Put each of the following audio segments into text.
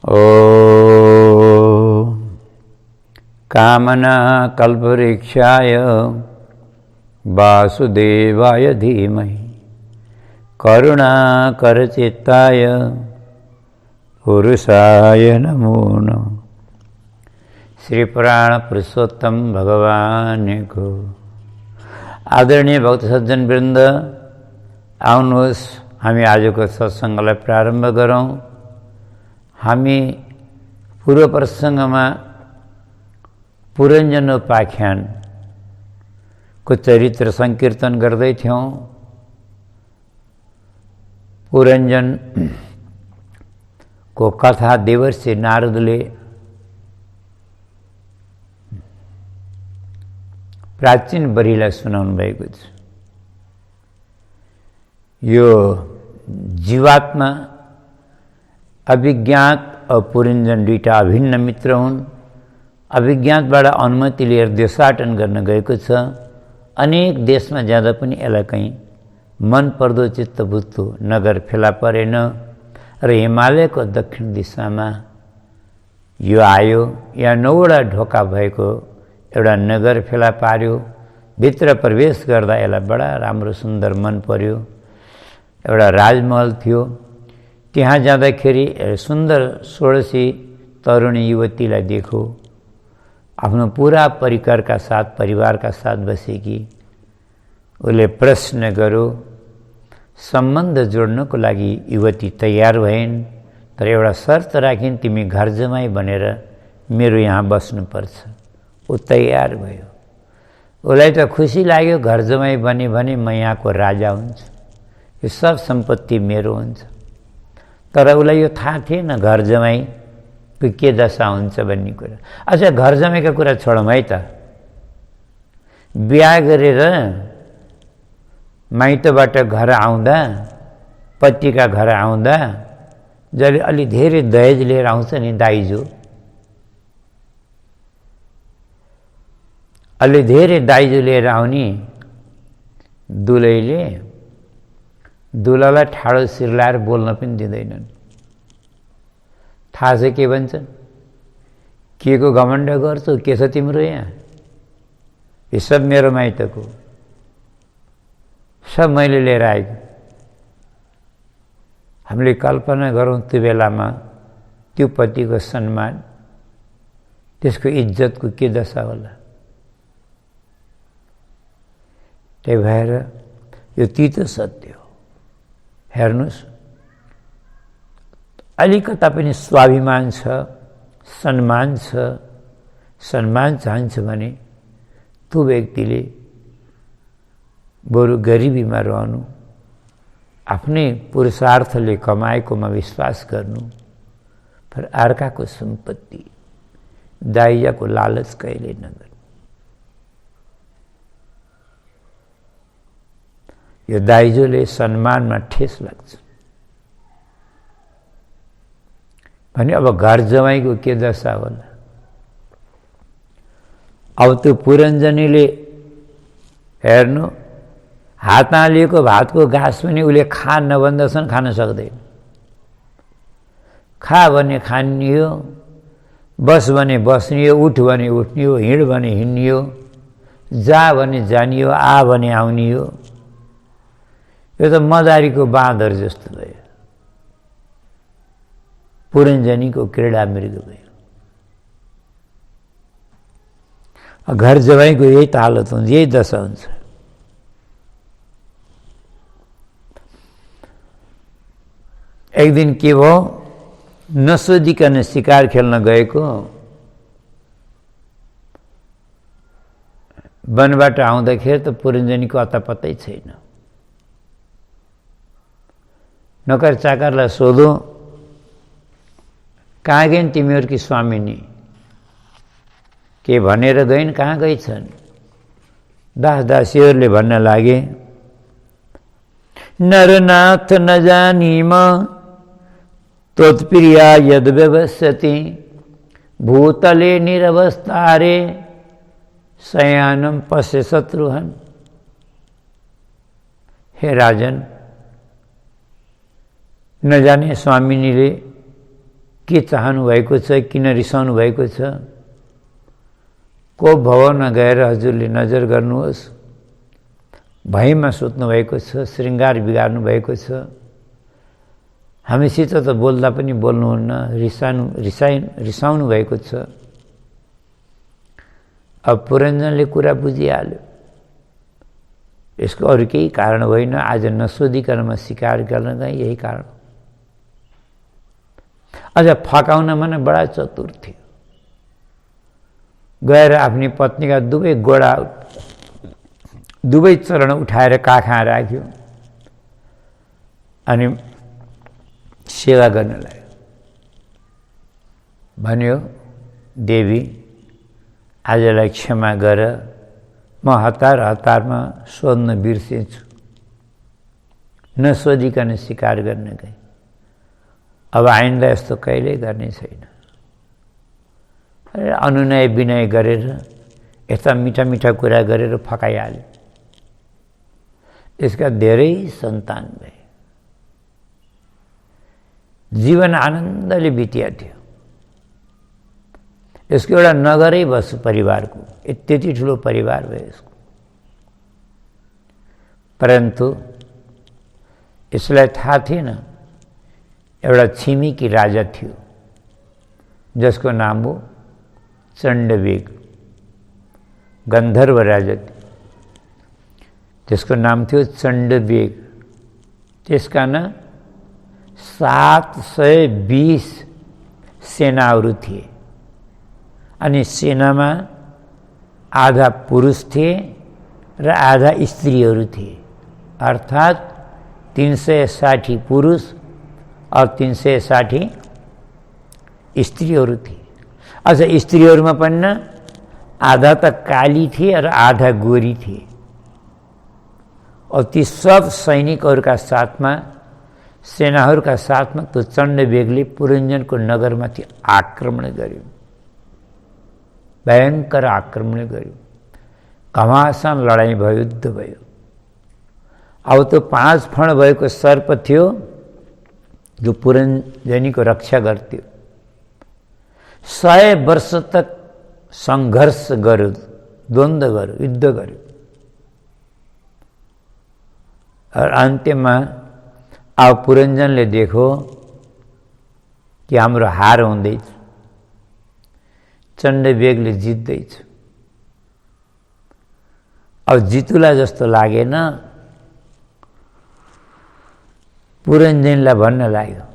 ओ कामना कल्पवृक्षाय वासुदेवाय धीमहि करुणाकरचित्ताय पुरुषाय नमो नमः। श्री पुराण पुरुषोत्तम भगवान को आदरणीय भक्त सज्जन वृन्द, आउनुहोस् हामी आजको सत्सङ्गलाई प्रारम्भ गरौँ। हामी पूर्व प्रसङ्गमा पुरञ्जन उपाख्यानको चरित्र संकीर्तन गर्दै थियौँ। पुरञ्जनको कथा देवर्षि नारदले प्राचीन बरीलाई सुनाउनु भएको छ। यो जीवात्मा अभिज्ञात और पुरञ्जन दुईटा अभिन्न मित्र हुन्। अभिज्ञातबाट अनुमति लिएर देशाटन गर्न गएको छ। अनेक देशमा जाँदा पनि यसलाई कहीँ मन पर्दो चित्तबुझ्दो नगर फेला परेन र हिमालयको दक्षिण दिशामा यो आयो। यहाँ 9वटा ढोका भएको एउटा नगर फेला पार्यो। भित्र प्रवेश गर्दा यसलाई बडा राम्रो सुन्दर मन पर्यो। एउटा राजमहल थियो। त्यहाँ जाँदाखेरि सुन्दर 16 तरुणी युवतीलाई देखो। आफ्नो पूरा परिवारका साथ बसेकी। उसले प्रश्न गर्यो। सम्बन्ध जोड्नको लागि युवती तयार भइन्, तर एउटा शर्त राखिन्, तिमी घर जमाई बनेर मेरो यहाँ बस्नुपर्छ। ऊ तयार भयो। उसलाई त खुसी लाग्यो, घर जमाई बने भने म यहाँको राजा हुन्छु, यो सब सम्पत्ति मेरो हुन्छ। तर उसलाई यो थाहा थिएन घर जमाईको के दशा हुन्छ भन्ने कुरा। अच्छा, घर जमाईको कुरा छोडौँ है त। बिहा गरेर माइतबाट घर आउँदा, पतिका घर आउँदा जसले अलि धेरै दहेज लिएर आउँछ नि दाइजो, अलि धेरै दाइजो लिएर आउने दुलैले दुलालाई ठाडो सिर्लाएर बोल्न पनि दिँदैनन्। थाहा छ के भन्छन्? के को घमण्ड गर्छौ, के छ तिम्रो यहाँ, यो सब मेरो माइतको, सब मैले लिएर आएको। हामीले कल्पना गरौँ त्यो बेलामा त्यो पतिको सम्मान, त्यसको इज्जतको के दशा होला। त्यही भएर यो तीतो सत्य हो। हेर्नुहोस्, अलिकता पनि स्वाभिमान छ, सम्मान छ, सम्मान चाहन्छ भने त्यो व्यक्तिले बरु गरिबीमा रहनु, आफ्नै पुरुषार्थले कमाएकोमा विश्वास गर्नु, पर अर्काको सम्पत्ति दाइजाको लालच कहिले नगर्नु। यो दाइजोले सम्मानमा ठेस लाग्छ भने अब घर जमाईको के दशा होला। अब त्यो पुरञ्जनीले हेर्नु, हातमा लिएको भातको घाँस पनि उसले खा नभन्दछन्, खान सक्दैन। खा भने खाने हो, बस भने बस्ने हो, उठ भने उठ्ने हो, हिँड भने हिँड्ने हो, जा भने जाने हो, आ भने आउने हो। यो त मदारीको बाँदर जस्तो भयो, पुरञ्जनीको क्रीडा मृग भयो। घर जमाईको यही त हालत हुन्छ, यही दशा हुन्छ। एक दिन के भयो, नसोधिकन शिकार खेल्न गएको, वनबाट आउँदाखेरि त पुरञ्जनीको अत्तापत्तै छैन। नोकर चाकरलाई सोधो, कहाँ गइन् तिमीहरूकी स्वामिनी? के भनेर गइन्, कहाँ गइछन्? दासदासीहरूले भन्न लागे, नरनाथ नजानीम त्वत्प्रिया यद व्यवस्यति भूतले निरवस्थारे शयानम पश्य शत्रुहन। हे राजन, न जाने स्वामिनीले के चाहनु भएको छ, किन रिसाउनु भएको छ? को भवनमा गएर हजुरले नजर गर्नुहोस्। भयमा सुत्नु भएको छ, श्रृङ्गार बिगार्नु भएको छ। हामीसित त बोल्दा पनि बोल्नुहुन्न, रिसाउनु भएको छ। अब पुरञ्जनले कुरा बुझिहाल्यो, यसको अरू केही कारण होइन, आज नसोधिकन म शिकार गर्न गएँ, यही कारण। अझ फकाउनमा नै बडा चतुर थियो। गएर आफ्नी पत्नीका दुवै चरण उठाएर काखमा राख्यो अनि सेवा गर्न लाग्यो। भन्यो, देवी आजलाई क्षमा गर, म हतारमा सोध्न बिर्सेछु, नसोधिकन शिकार गर्न गएँ। अब आइन्दा यस्तो कहिल्यै गर्ने छैन। अनुनय विनय गरेर यस्ता मिठा मिठा कुरा गरेर फकाइहाल्यो। यसका धेरै सन्तान भए। जीवन आनन्दले बितिया थियो। यसको एउटा नगरै बस परिवारको, त्यति ठुलो परिवार भयो यसको। परन्तु यसलाई थाहा थिएन, एउटा छिमेकी राजा थियो जसको नाम हो चण्डवेग। गन्धर्व राजा थियो, त्यसको नाम थियो चण्डवेग। त्यसका न 720 सेनाहरू थिए अनि सेनामा आधा पुरुष थिए र आधा स्त्रीहरू थिए, अर्थात् 360 पुरुष और 360 स्त्रीहरू थिए। अझ स्त्रीहरूमा पनि न आधा त काली थिए र आधा गोरी थिए। और ती सब सैनिकहरूका साथमा, सेनाहरूका साथमा त्यो चण्डवेगले पुरञ्जनको नगरमाथि आक्रमण गर्यो, भयङ्कर आक्रमण गर्यो। घमासान लडाइँ भयो, युद्ध भयो। अब त्यो 5 फण भएको सर्प थियो जो पुरञ्जनीको रक्षा गर्थ्यो। 100 वर्ष तक सङ्घर्ष गर्यो, द्वन्द्व गर्यो, युद्ध गर्यो। और अन्त्यमा अब पुरञ्जनले देखो कि हाम्रो हार हुँदैछ, चण्डवेगले जित्दैछ। अब जितुला जस्तो लागेन। पुरञ्जनीलाई भन्न लाग्यो,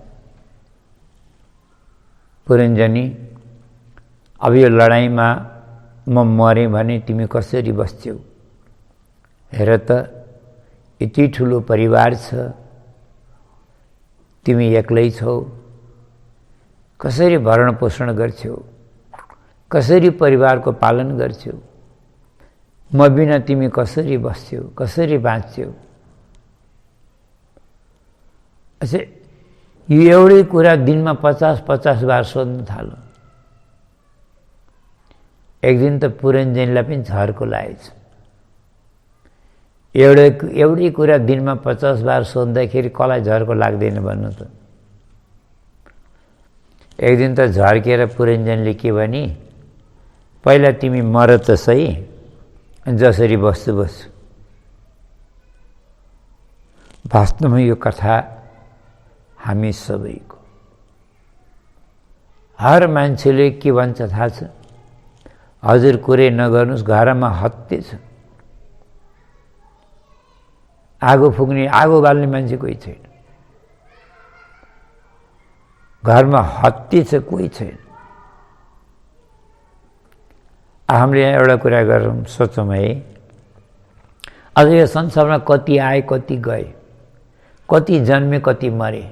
पुरञ्जनी, अब यो लडाइँमा म मरेँ भने तिमी कसरी बस्छौ? हेर त, यति ठुलो परिवार छ, तिमी एक्लै छौ, कसरी भरण पोषण गर्छौ? कसरी परिवारको पालन गर्छौ? म बिना तिमी कसरी बस्छौ? कसरी बाँच्छौ? अच्छा, यो एउटै कुरा दिनमा 50-50 बार सोध्न थाल्यो। एक दिन त पुरञ्जनीलाई पनि झर्को लागेछ। एउटै कुरा दिनमा 50 बार सोद्धाखेरि कसलाई झर्को लाग्दैन भन्नु त? एक दिन त झर्केर पुरञ्जनीले के भनी, पहिला तिमी मर त सही, जसरी बस्छु बस्छु। वास्तवमा यो कथा हामी सबैको, हर मान्छेले के भन्छ थाहा छ? हजुर कुरै नगर्नुहोस्, घरमा हत्ते छ। आगो फुक्ने, आगो बाल्ने मान्छे कोही छैन। घरमा हत्ती छ, कोही छैन। हामीले यहाँ एउटा कुरा गरौँ, सोचौँ है। अझ यो संसारमा कति आए, कति गए, कति जन्मे, कति मरे?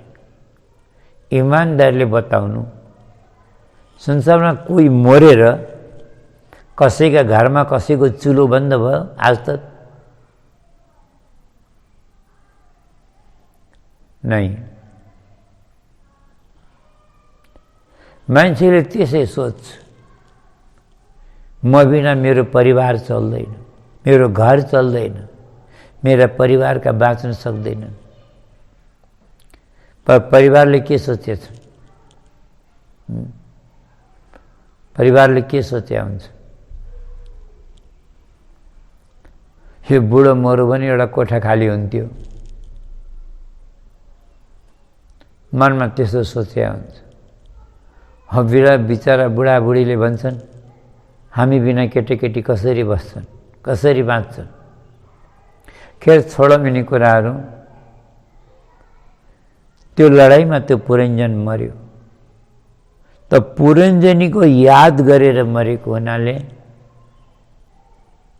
इमानदारले बताउनु, संसारमा कोही मरेर कसैका घरमा कसैको चुलो बन्द भयो आज तक? नै। मान्छेले त्यसै सोच्छ, म बिना मेरो परिवार चल्दैन, मेरो घर चल्दैन, मेरा परिवारका बाँच्न सक्दैनन्। पर परिवारले के सोचेछ? परिवारले के सोच्या हुन्छ? यो बुढो मरो भने एउटा कोठा खाली हुन्थ्यो, मनमा त्यस्तो सोच्या हुन्छ। बिचरा बुढाबुढीले भन्छन् हामी बिना केटाकेटी कसरी बस्छन्, कसरी बाँच्छन्। खेर छोडौँ यिनी कुराहरू। त्यो लडाईँमा त्यो पुरञ्जन मर्यो। त पुरञ्जनीको याद गरेर मरेको हुनाले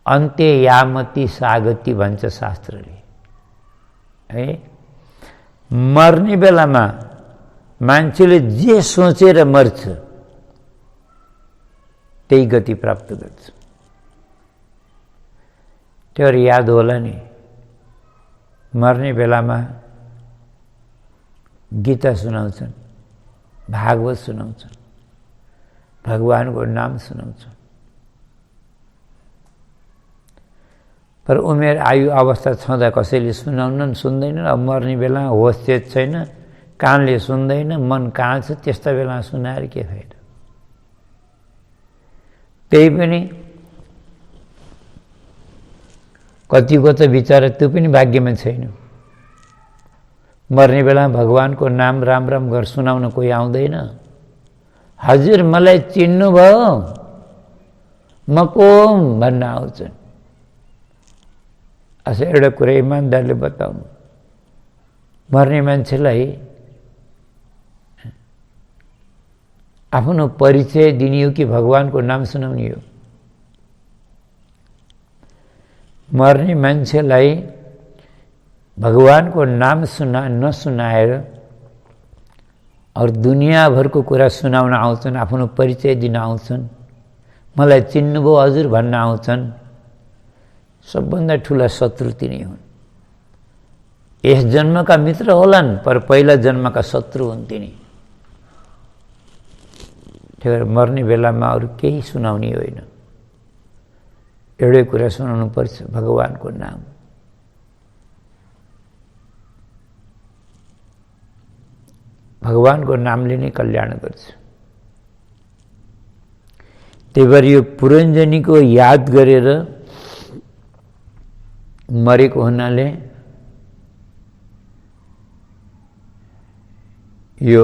अन्त्य यामती सागती भन्छ शास्त्रले, है। मर्ने बेलामा मान्छेले जे सोचेर मर्छ त्यही गति प्राप्त गर्छ। त्यो याद होला नि, मर्ने बेलामा गीता सुनाउँछन्, भागवत सुनाउँछन्, भगवानको नाम सुनाउँछन्। पर उमेर आयु अवस्था छँदा कसैले सुनाउनन्, सुन्दैनन्। अब मर्ने बेला होस चेत छैन, कानले सुन्दैन, मन कहाँ छ, त्यस्ता बेला सुनाएर के फाइदा। त्यही पनि कतिको त बिचारा त्यो पनि भाग्यमा छैन। मर्ने बेला भगवानको नाम राम राम घर सुनाउन कोही आउँदैन। हजुर मलाई चिन्नुभयो, म को भन्न आउँछन्। असो एउटा कुरा इमान्दारले बताउनु, मर्ने मान्छेलाई आफ्नो परिचय दिने हो कि भगवानको नाम सुनाउने हो? मर्ने मान्छेलाई भगवानको नाम नसुनाएर अरू दुनियाँभरको कुरा सुनाउन आउँछन्, आफ्नो परिचय दिन आउँछन्, मलाई चिन्नुभयो हजुर भन्न आउँछन्। सबभन्दा ठुला शत्रु तिनी हुन्। यस जन्मका मित्र होलान्, पर पहिला जन्मका शत्रु हुन् तिनी। त्यही भएर मर्ने बेलामा अरू केही सुनाउने होइन, एउटै कुरा सुनाउनु पर्छ, भगवानको नाम। भगवानको नामले नै कल्याण गर्छ। त्यही भएर यो पुरञ्जनीको याद गरेर मरेको हुनाले यो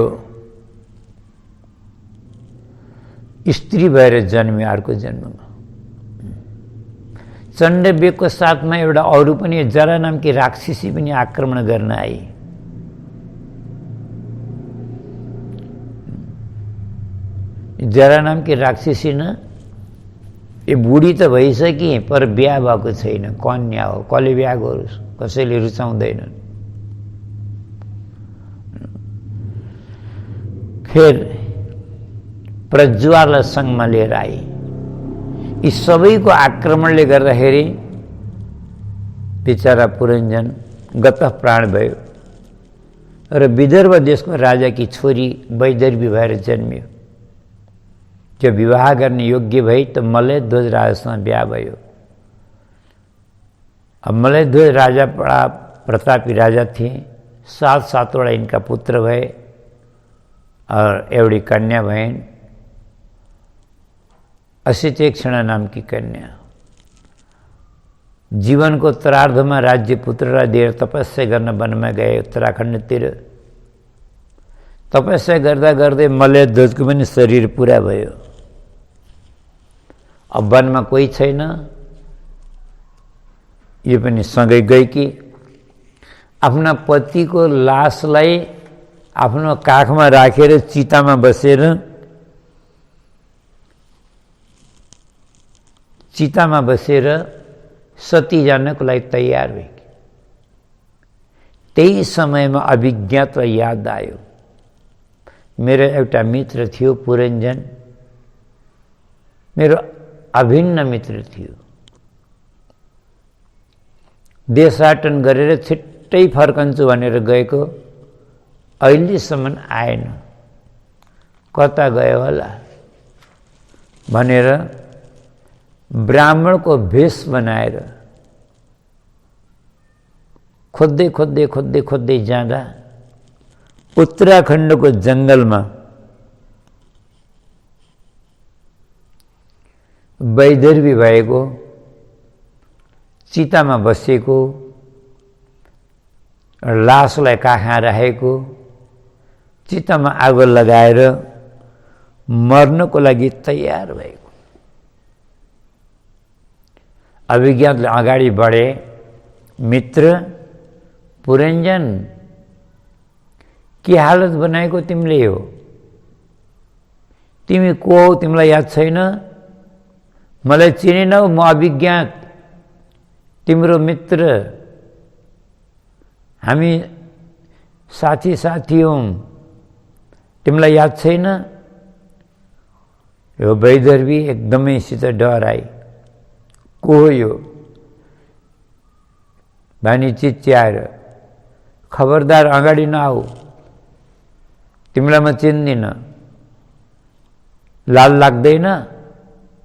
स्त्री भएर जन्मे अर्को जन्ममा। चण्डवेगको साथमा एउटा अरू पनि जरा नामकी राक्षसी पनि आक्रमण गर्न आई। जरा नामकी राक्षसी न, यो बुढी त भइसकी पर बिहा भएको छैन, कन्या हो। कसले बिहा गरोस्, कसैले रुचाउँदैनन्। फेर प्रज्वाल सङ्घमा लिएर आई। यी सबैको आक्रमणले गर्दाखेरि बिचरा पुरञ्जन गत प्राण भयो र विदर्भ देशको राजाकी छोरी वैदर्भी भएर जन्मियो। जो विवाह गर्ने योग्य भई त मलयध्वज राजासँग बिहा भयो। अब मलयध्वज राजा बडा प्रतापी राजा थिए। 7-7वटा इनका पुत्र भए और एउटी कन्या भइन्, असितेक्षणा नामकी कन्या। जीवनको उत्तरार्धमा राज्य पुत्रलाई दिएर तपस्या गर्न वनमा गए उत्तराखण्डतिर। तपस्या गर्दा गर्दै मलयध्वजको पनि शरीर पुरा भयो। अब वनमा कोही छैन, यो पनि सँगै गएकी। आफ्ना पतिको लासलाई आफ्नो काखमा राखेर चितामा बसेर सती जानको लागि तयार भए। त्यही समयमा अभिज्ञातलाई याद आयो, मेरो एउटा मित्र थियो पुरञ्जन, मेरो अभिन्न मित्र थियो। देशाटन गरेर छिट्टै फर्कन्छु भनेर गएको, अहिलेसम्म आएन, कता गयो होला भनेर ब्राह्मणको भेष बनाएर खोज्दै जाँदा उत्तराखण्डको जङ्गलमा वैदर्भी भएको, चितामा बसेको, लासलाई काखमा राखेको, चितामा आगो लगाएर मर्नको लागि तयार भएको। अभिज्ञानले अगाडि बढे, मित्र पुरञ्जन के हालत बनाएको तिमीले हो? तिमी को हौ? तिमीलाई याद छैन? मलाई चिनेनौ? म अभिज्ञात, तिम्रो मित्र, हामी साथी हौं, तिमीलाई याद छैन? यो वैदर्भी एकदमैसित डराई। को हो यो? भनी चिच्याएर, खबरदार अगाडि नआऊ, तिमीलाई म चिन्दिन। लाज लाग्दैन?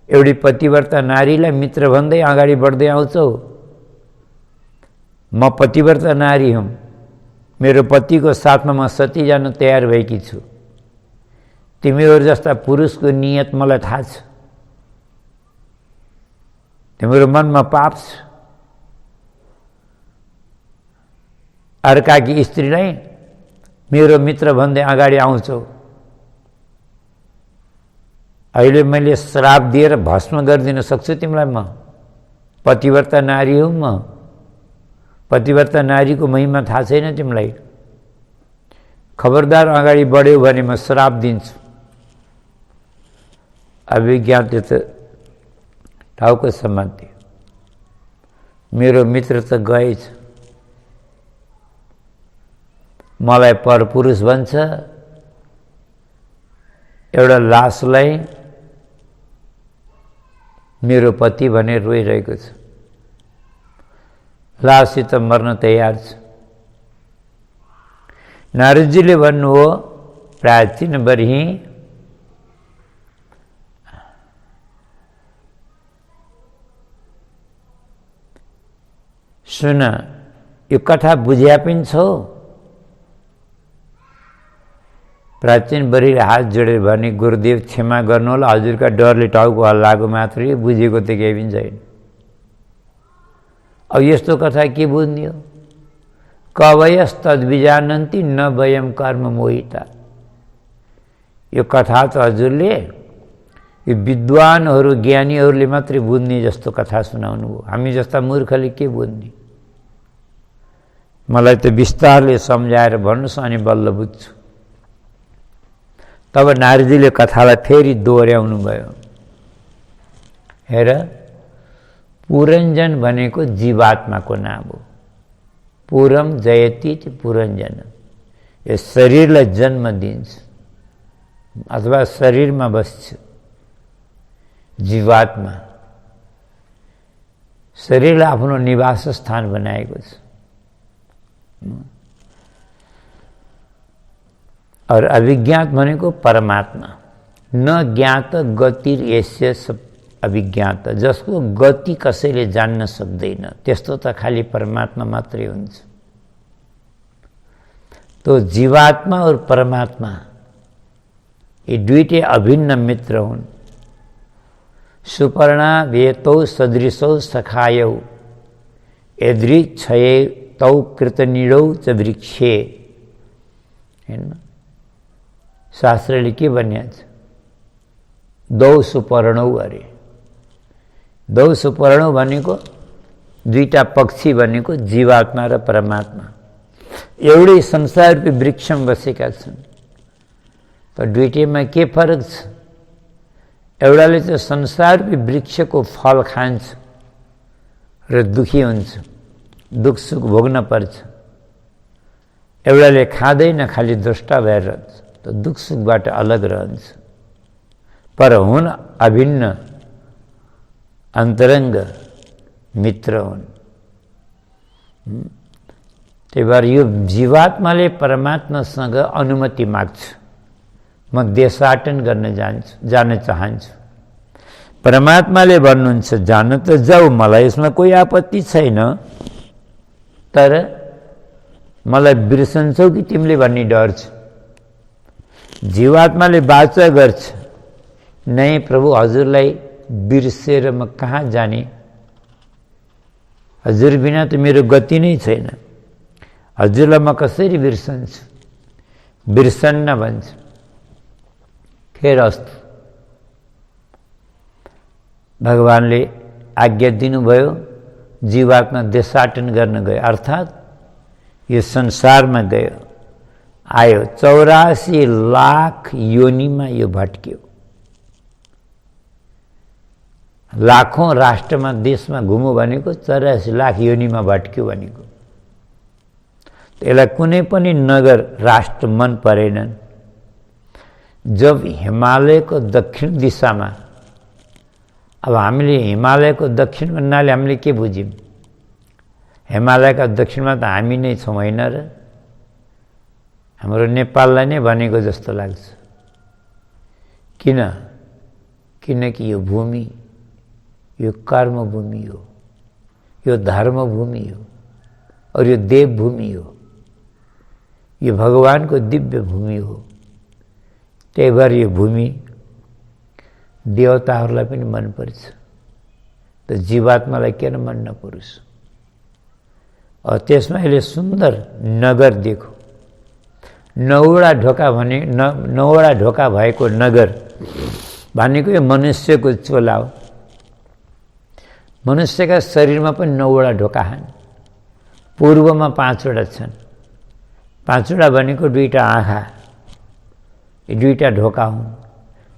एउटी पतिव्रता नारीलाई मित्र भन्दै अगाडि बढ्दै आउँछौ? म पतिव्रता नारी हुँ। मेरो पतिको साथमा म सती जान तयार भएकी छु। तिमीहरू जस्ता पुरुषको नियत मलाई थाहा छ। तिम्रो मनमा पाप छ। अर्काकी स्त्रीलाई मेरो मित्र भन्दै अगाडि आउँछौ। अहिले मैले श्राप दिएर भस्म गरिदिन सक्छु तिमीलाई। म पतिव्रता नारी हुँ। म पतिव्रता नारीको महिमा थाहा छैन तिमीलाई? खबरदार अगाडि बढ्यौ भने म श्राप दिन्छु। अभिज्ञानले त टाउको समात्यो। मेरो मित्र त गएछ, मलाई परपुरुष भन्छ। एउटा लासलाई मेरो पति भनेर रोइरहेको छ। लाससित मर्न तयार छ। नारदजीले भन्नुभयो, प्राचीन बर्ही सुन, यो कथा बुझ्या पनि छौ? प्राचीन बरीले हात जोडेर भने, गुरुदेव क्षमा गर्नुहोला, हजुरका डरले टाउको हल्लाएको मात्रै, बुझेको त केही पनि छैन। अब यस्तो कथा के बुझ्ने हो? कवयस तद्विजानन्ति न वयम कर्म मोहिता। यो कथा त हजुरले यो विद्वानहरू ज्ञानीहरूले मात्रै बुझ्ने जस्तो कथा सुनाउनु हो। हामी जस्ता मूर्खले के बुझ्ने? मलाई त विस्तारले सम्झाएर भन्नुहोस्, अनि बल्ल बुझ्छु। तब नारदजीले कथालाई फेरि दोहोऱ्याउनु भयो। हेर, पुरञ्जन भनेको जीवात्माको नाम हो। पुरम जयति पुरञ्जन। यो शरीरलाई जन्म दिन्छ अथवा शरीरमा बस्छ। जीवात्मा शरीरलाई आफ्नो निवास स्थान बनाएको छ। और अभिज्ञात भनेको परमात्मा। न ज्ञात गतिर यस्य अभिज्ञात, जसको गति कसैले जान्न सक्दैन, त्यस्तो त खाली परमात्मा मात्रै हुन्छ। तो जीवात्मा और परमात्मा ये दुईटै अभिन्न मित्र हुन्। सुपर्णा वेतौ सदृशौ सखायौ यदृक्षये तौ कृतनिडौ च वृक्षे। हैन, शास्त्रले के भनिएको छ? दौ सुपर्णौ अरे। दौ सुपर्णौ भनेको दुईटा पक्षी भनेको जीवात्मा र परमात्मा एउटै संसारको वृक्षमा बसेका छन्। त दुईटैमा के फरक छ? एउटाले चाहिँ संसारको वृक्षको फल खान्छ र दुखी हुन्छ, दुख सुख भोग्न पर्छ। एउटाले खाँदैन, खाली द्रष्टा भएर रहन्छ, त दुख सुखबाट अलग रहन्छ। पर हुन अभिन्न अन्तरङ्ग मित्र हुन्। त्यही भएर यो जीवात्माले परमात्मासँग अनुमति माग्छ, म देशाटन गर्न जान चाहन्छु। परमात्माले भन्नुहुन्छ जान त जाऊ, मलाई यसमा कोही आपत्ति छैन, तर मलाई बिर्सन्छौ कि तिमीले भन्ने डर छ। जीवात्माले वाचा गर्छ, नै प्रभु हजुरलाई बिर्सेर म कहाँ जाने, हजुर बिना त मेरो गति नै छैन, हजुरलाई म कसरी बिर्सन्छु, बिर्सन्न भन्छ। खेर अस्तु, भगवानले आज्ञा दिनुभयो, जीवात्मा देशाटन गर्न गयो, अर्थात् यो संसारमा गयो, आयो, 84 लाख योनिमा यो भट्क्यो, लाखौं राष्ट्रमा देशमा घुम्यो भनेको 84 लाख योनिमा भट्क्यो भनेको। यसलाई कुनै पनि नगर राष्ट्र मन परेनन्। जब हिमालयको दक्षिण दिशामा, अब हामीले हिमालयको दक्षिण भन्नाले हामीले के बुझ्यौं, हिमालयका दक्षिणमा त हामी नै छौँ होइन र, हाम्रो नेपाललाई नै भनेको जस्तो लाग्छ। किन? किनकि यो भूमि, यो कर्मभूमि हो, यो धर्मभूमि हो, और यो देवभूमि हो, यो भगवानको दिव्य भूमि हो। त्यही भएर यो भूमि देवताहरूलाई पनि मन पर्छ, त जीवात्मालाई किन मन नपरोस्। और त्यसमा यसले सुन्दर नगर देखो, 9वटा ढोका भने 9वटा ढोका भएको नगर भनेको यो मनुष्यको चोला हो। मनुष्यका शरीरमा पनि 9वटा ढोका छन्, पूर्वमा 5वटा छन्। 5वटा भनेको 2टा आँखा, 2टा ढोका हुन्,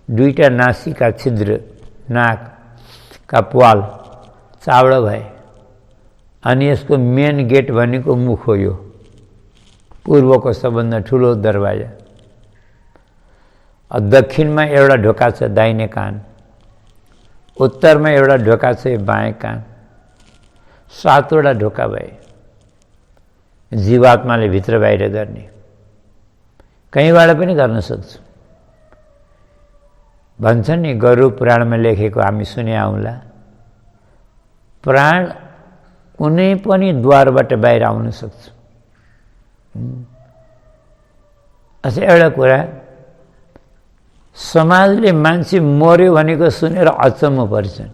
2टा नासिका छिद्र, नाकका प्वाल चावडा भए, अनि यसको मेन गेट भनेको मुख हो, यो पूर्वको सबभन्दा ठुलो दरवाजा। दक्षिणमा एउटा ढोका छ दाहिने कान, उत्तरमा एउटा ढोका छ बाएँ कान, 7वटा ढोका भए जीवात्माले भित्र बाहिर गर्ने, कहीँबाट पनि गर्न सक्छ। भन्छ नि गरुड पुराणमा लेखेको हामी सुने आउँला, प्राण कुनै पनि द्वारबाट बाहिर आउन सक्छ। अच्छा, एउटा कुरा, समाजले मान्छे मर्यो भनेको सुनेर अचम्म पर्छन्।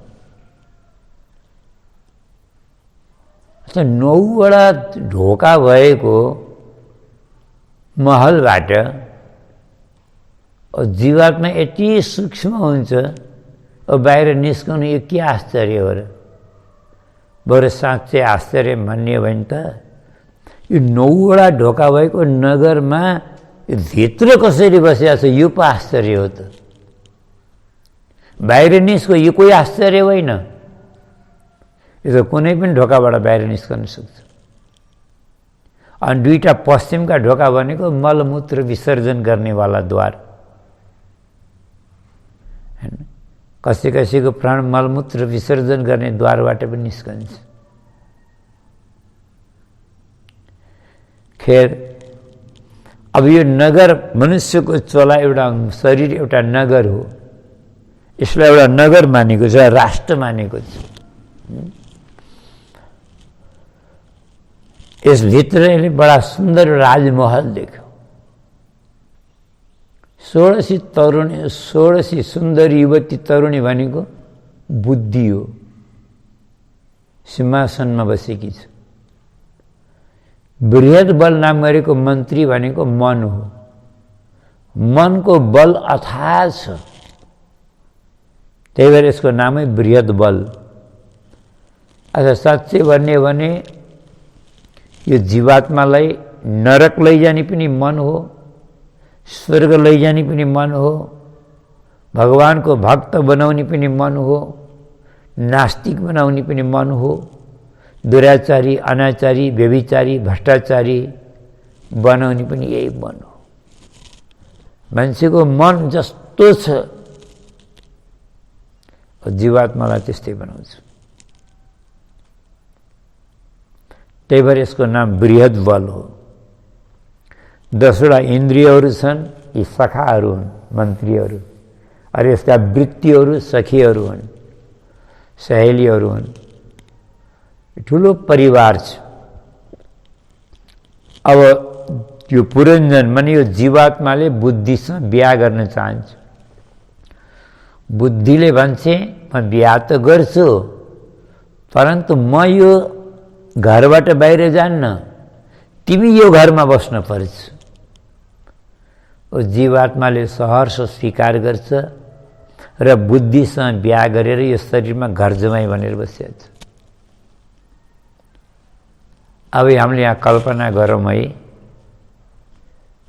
अच्छा, 9वटा ढोका भएको महलबाट जीवात्मा यति सूक्ष्म हुन्छ, बाहिर निस्कनु यो के आश्चर्य हो र। बरु साँच्चै आश्चर्य भन्ने हो भने त यो 9वटा ढोका भएको नगरमा भित्र कसरी बसिया छ यो पो आश्चर्य हो त। बाहिर निस्को यो कोही आश्चर्य होइन, यो त कुनै पनि ढोकाबाट बाहिर निस्कन सक्छ। अनि 2टा पश्चिमका ढोका भनेको मलमूत्र विसर्जन गर्नेवाला द्वार, हैन, कसैको प्राण मलमूत्र विसर्जन गर्ने द्वारबाट पनि निस्कन्छ। खेर, अब यो नगर मनुष्यको चोला, एउटा शरीर एउटा नगर हो, यसलाई एउटा नगर मानेको छ, राष्ट्र मानेको छ। यसभित्र यसले बडा सुन्दर राजमहल देख्यो। 16 सुन्दर युवती तरुणी भनेको बुद्धि हो, सिंहासनमा बसेकी छ। बृहद बल नाम गरेको मन्त्री भनेको मन हो, मनको बल अथाह छ, त्यही भएर यसको नामै बृहद बल। अच्छा, साँच्चै भन्ने हो भने यो जीवात्मालाई नरक लैजाने पनि मन हो, स्वर्ग लैजाने पनि मन हो, भगवानको भक्त बनाउने पनि मन हो, नास्तिक बनाउने पनि मन हो, दुराचारी, अनाचारी, व्यभिचारी, भ्रष्टाचारी बनाउने पनि यही मन हो। मान्छेको मन जस्तो छ जीवात्मालाई त्यस्तै बनाउँछ। त्यही भएर यसको नाम बृहद बल हो। 10वटा इन्द्रियहरू छन्, यी सखाहरू हुन्, मन्त्रीहरू। अरे यसका वृत्तिहरू सखीहरू हुन्, सहेलीहरू हुन्, ठुलो परिवार छ। अब यो पुरञ्जन माने यो जीवात्माले बुद्धिसँग बिहा गर्न चाहन्छ। बुद्धिले भन्छ म बिहा त गर्छु, परन्तु म यो घरबाट बाहिर जान्न, तिमी यो घरमा बस्न पर्छ। जीवात्माले सहर्ष स्वीकार गर्छ र बुद्धिसँग बिहा गरेर यो शरीरमा घर जमाई भनेर बसिन्छ। अब हामीले यहाँ कल्पना गरौँ है,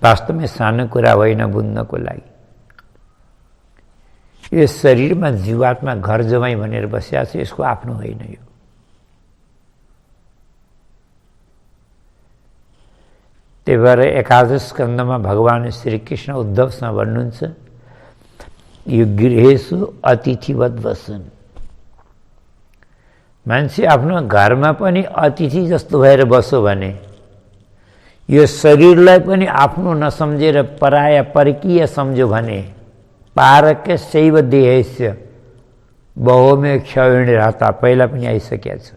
वास्तवमै सानो कुरा होइन बुझ्नको लागि। यो शरीरमा जीवात्मा घर जमाई भनेर बसिया छ, यसको आफ्नो होइन यो। त्यही भएर एकादश स्कन्धमा भगवान श्रीकृष्ण उद्धवसँग भन्नुहुन्छ, यो गृहेषु अतिथिवत बस्छन्। मान्छे आफ्नो घरमा पनि अतिथि जस्तो भएर बसो भने, यो शरीरलाई पनि आफ्नो नसम्झेर पराया परकीय सम्झ्यो भने, पारक्य शैव देहस्य बहुमे क्षयण रहता पहिला पनि आइसकेको छ।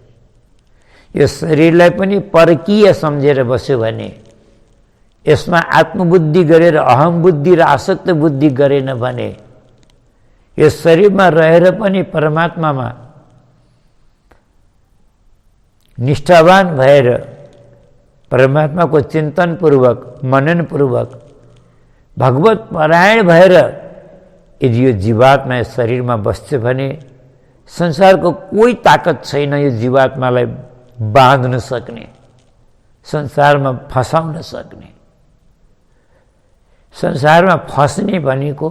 यो शरीरलाई पनि परकीय सम्झेर बस्यो भने, यसमा आत्मबुद्धि गरेर अहम बुद्धि र आसक्त बुद्धि गरेन भने, यो शरीरमा रहेर पनि परमात्मामा निष्ठावान भएर परमात्माको चिन्तनपूर्वक मननपूर्वक भगवत परायण भएर यदि यो जीवात्मा शरीरमा बस्छ भने संसारको कोही ताकत छैन यो जीवात्मालाई बाँध्न सक्ने, संसारमा फसाउन सक्ने। संसारमा फस्ने भनेको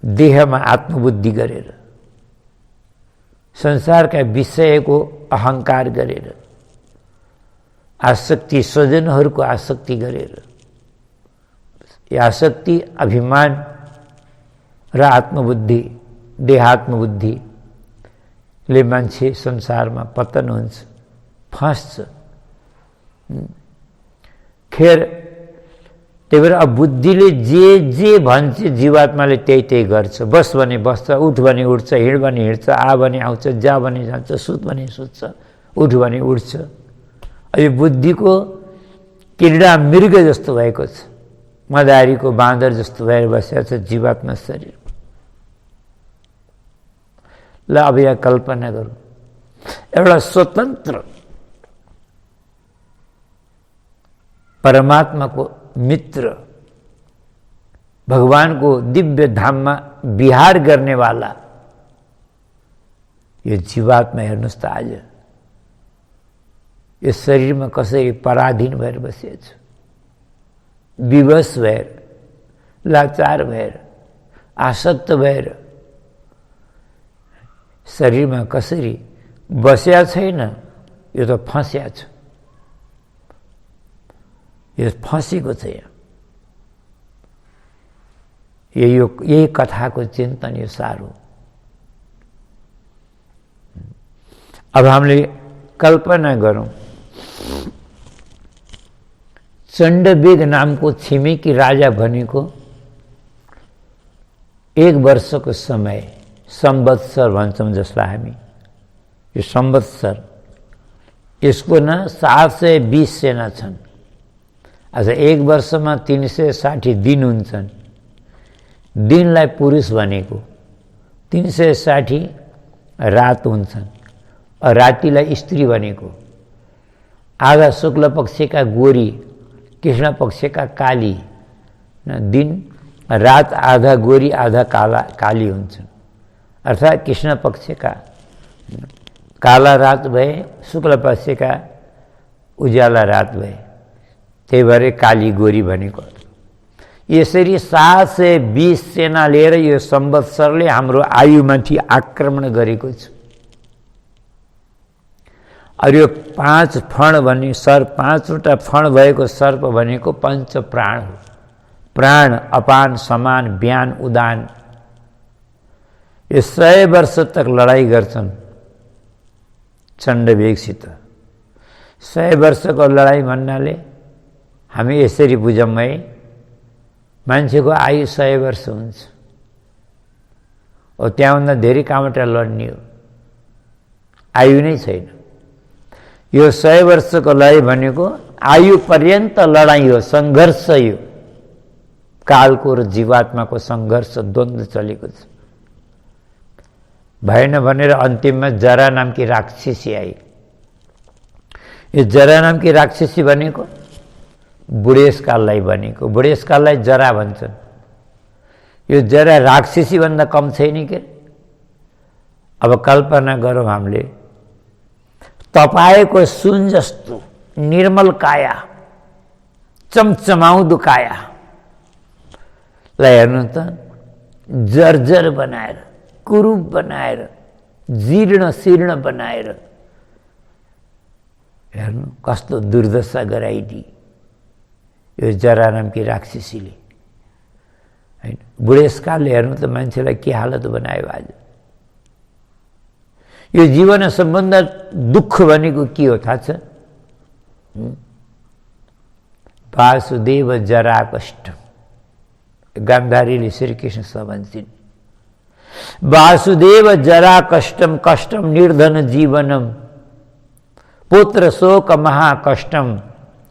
देहमा आत्मबुद्धि गरेर, संसारका विषयको अहंकार गरेर, आसक्ति स्वजनहरूको आसक्ति गरेर, यो आसक्ति अभिमान र आत्मबुद्धि देहात्मबुद्धिले मान्छे संसारमा पतन हुन्छ, फस्छ। खेर त्यही भएर अब बुद्धिले जे जे भन्छ जीवात्माले त्यही त्यही गर्छ। बस भने बस्छ, उठ भने उठ्छ, हिँड भने हिँड्छ, आ भने आउँछ, जा भने जान्छ, सुत भने सुत्छ, उठ भने उठ्छ। यो बुद्धिको किरा मृग जस्तो भएको छ, मदारीको बाँदर जस्तो भएर बसेको छ जीवात्मा शरीर। ल अब यहाँ कल्पना गरौँ, एउटा स्वतन्त्र परमात्माको मित्र भगवानको दिव्य धाममा विहार गर्नेवाला यो जीवात्मा हेर्नुहोस् त आज यो शरीरमा कसरी पराधीन भएर बसेछ, विवश भएर, लाचार भएर, आसक्त भएर शरीरमा कसरी बस्या छैन, यो त फस्या छ, यो फँसेको छ। यही कथाको चिन्तन यो सारो। अब हामीले कल्पना गरौँ, चण्डवेग नामको छिमेकी राजा भनेको 1 वर्षको समय, संवत्सर भन्छौँ जसलाई हामी, यो संवत्सर, यसको न 720 सेना छन्। अच्छा 1 वर्षमा 360 दिन हुन्छन्। दिनलाई पुरुष भनेको, 360 रात हुन्छन्, रातिलाई स्त्री भनेको, आधा शुक्ल पक्षका गोरी, कृष्ण पक्षका काली, दिन रात आधा गोरी आधा काली हुन्छन्। अर्थात् कृष्ण पक्षका काला रात भए, शुक्ल पक्षका उज्याला रात भए, त्यही भएर काली गोरी भनेको। यसरी 720 सेना लिएर यो संवत्सरले हाम्रो आयुमाथि आक्रमण गरेको छ। अरू यो 5 फण भन्ने सर्प, 5वटा फण भएको सर्प भनेको पञ्च प्राण हो। प्राण, अपान, समान, व्यान, उदान। यो 100 वर्ष तक लडाई गर्छन् चण्डवेगसित। 100 वर्षको लडाई भन्नाले हामी यसरी बुझौँ है, मान्छेको आयु 100 वर्ष हुन्छ, ओ त्यहाँभन्दा धेरै कहाँबाट लड्ने हो, आयु नै छैन। यो 100 वर्षको लडाई भनेको आयु पर्यन्त लडाई हो, सङ्घर्ष यो, कालको र जीवात्माको सङ्घर्ष द्वन्द्व चलेको छ। भएन भनेर अन्तिममा जरा नामकी राक्षसी आई। यो जरा नामकी राक्षसी भनेको बुढेसकाललाई भनेको, बुढेसकाललाई जरा भन्छन्। यो जरा राक्षसी भन्दा कम छैन के। अब कल्पना गरौँ हामीले, तपाईको सुन जस्तो निर्मल काया, चमचमाउँदो काया लाई हेर्नु त जर्जर बनाएर, कुरूप बनाएर, जीर्ण शीर्ण बनाएर हेर्नु कस्तो दुर्दशा गराइदिए यो जरा नामकी राक्षसीले, हैन। बुढेसकालले हेर्नु त मान्छेलाई के हालत बनायो आज। यो जीवन सबभन्दा दुःख भनेको के हो थाहा छ? वासुदेव जरा कष्ट। गान्धारीले श्रीकृष्णसँग भन्छन्, वासुदेव जरा कष्टम कष्टम निर्धन जीवनम पुत्र शोक महाकष्टम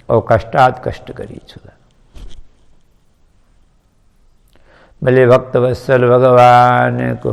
औ कष्टात् कष्ट गरिछु। भले भक्तवत्सल भगवान को